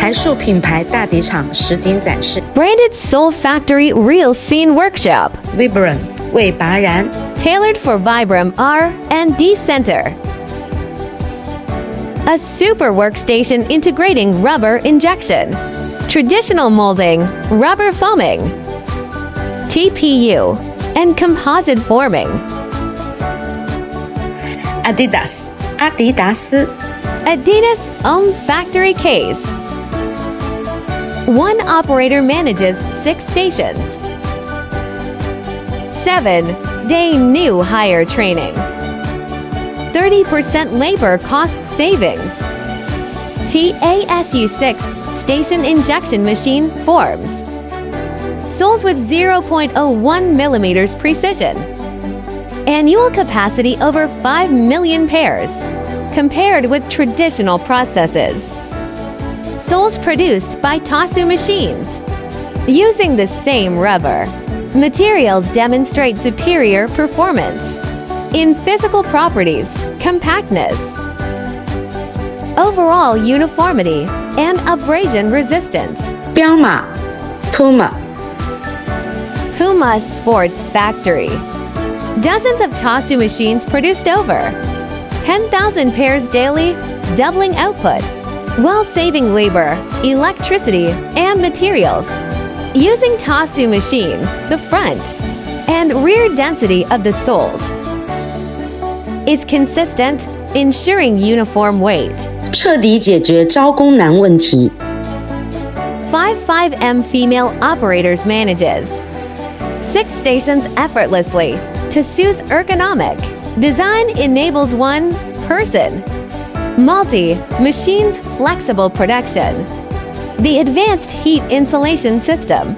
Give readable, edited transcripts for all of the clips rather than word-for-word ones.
台塑品牌大底厂实景展示。 Branded Soul Factory Real Scene Workshop. Vibram 为拔然 Tailored for Vibram R&D Center. A super workstation integrating rubber injection, traditional molding, rubber foaming, TPU, and composite forming. Adidas 阿迪达斯 Adidas Factory Case. One operator manages 6 stations. 7-day new hire training. 30% labor cost savings. TASU-6 station injection machine forms. Soles with 0.01 millimeters precision. Annual capacity over 5 million pairs, compared with traditional processes. Soles produced by TASU machines. Using the same rubber, materials demonstrate superior performance in physical properties, compactness, overall uniformity, and abrasion resistance. 彪马 PUMA PUMA Sports Factory. Dozens of TASU machines produced over 10,000 pairs daily, doubling output, while saving labor, electricity, and materials. Using TASU machine, the front and rear density of the soles is consistent, ensuring uniform weight. 彻底解决招工难问题。 5M female operators manages 6 stations effortlessly. TASU's ergonomic design enables one person multi-machines flexible production. The advanced heat insulation system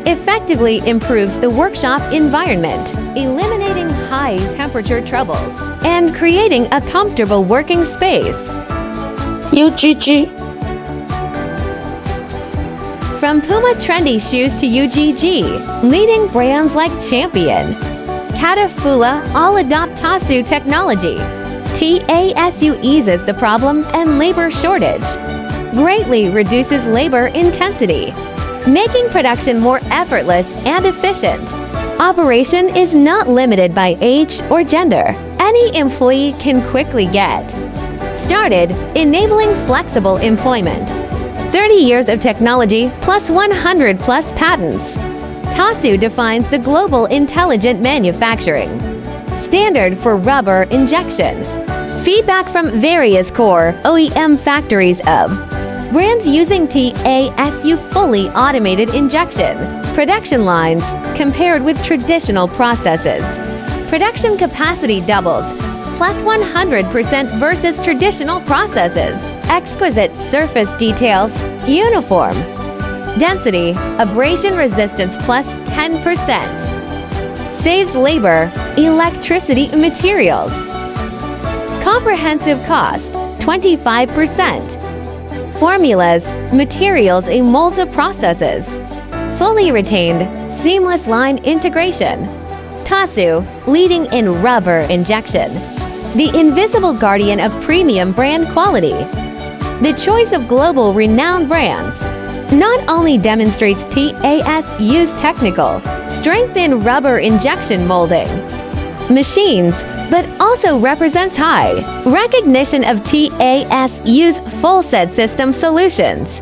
effectively improves the workshop environment, eliminating high temperature troubles and creating a comfortable working space. UGG From Puma trendy shoes to UGG, leading brands like Champion, Catafula all adopt TASU technology. TASU eases the problem and labor shortage, greatly reduces labor intensity, making production more effortless and efficient. Operation is not limited by age or gender. Any employee can quickly get started, enabling flexible employment. 30 years of technology plus 100 plus patents. TASU defines the global intelligent manufacturing standard for rubber injection. Feedback from various core OEM factories of brands using TASU fully automated injection production lines compared with traditional processes. Production capacity doubles, plus 100% versus traditional processes. Exquisite surface details, uniform. Density, abrasion resistance plus 10%. Saves labor, electricity, materials. Comprehensive cost, 25%. Formulas, materials, and molds of processes. Fully retained, seamless line integration. TASU, leading in rubber injection. The invisible guardian of premium brand quality. The choice of global renowned brands. Not only demonstrates TASU's technical strength in rubber injection molding machines, but also represents high recognition of TASU's full set system solutions.